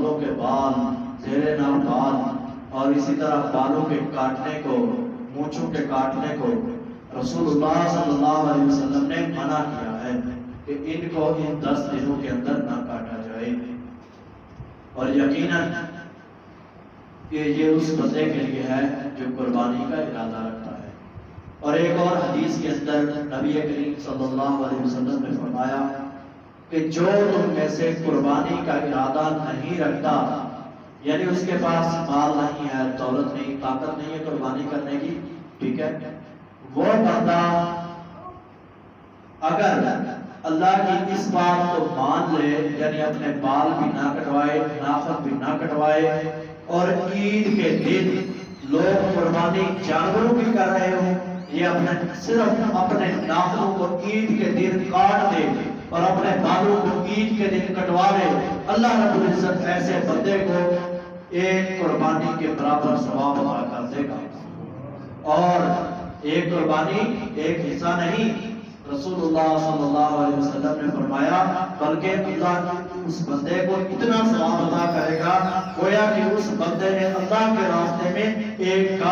بندوں کے بال، زیر نام بال اور اسی طرح بالوں کے کاٹنے کو، مونچھوں کے کاٹنے کو رسول اللہ صلی اللہ علیہ وسلم نے منع کیا ہے کہ ان کو ان 10 دنوں کے اندر نہ کاٹا جائے۔ اور یقیناً کہ یہ اس بندے کے لیے ہے جو قربانی کا ارادہ رکھتا ہے۔ اور ایک اور حدیث کے اندر نبی کریم صلی اللہ علیہ وسلم نے فرمایا کہ جو تم میں سے قربانی کا ارادہ نہیں رکھتا، یعنی اس کے پاس مال نہیں ہے، دولت نہیں، طاقت نہیں ہے قربانی کرنے کی، ٹھیک ہے، وہ بندہ اگر اللہ کی اس بات کو مان لے، یعنی اپنے بال بھی نہ کٹوائے، ناخن بھی نہ کٹوائے، اور عید کے دن لوگ قربانی جانوروں کی کر رہے ہوں، یہ صرف اپنے ناخنوں کو عید کے دن کاٹ دے اور اپنے بالوں کو عید کے دن کٹوا لے، اللہ رب العزت ایسے بندے کو ایک قربانی کے برابر ثواب عطا کر دے گا۔ اور ایک قربانی ایک حصہ نہیں، رسول اللہ صلی اللہ علیہ وسلم نے فرمایا بلکہ اللہ اس بندے کو اتنا ثواب عطا کرے گا گویا کہ اس بندے نے اللہ کے راستے میں ایک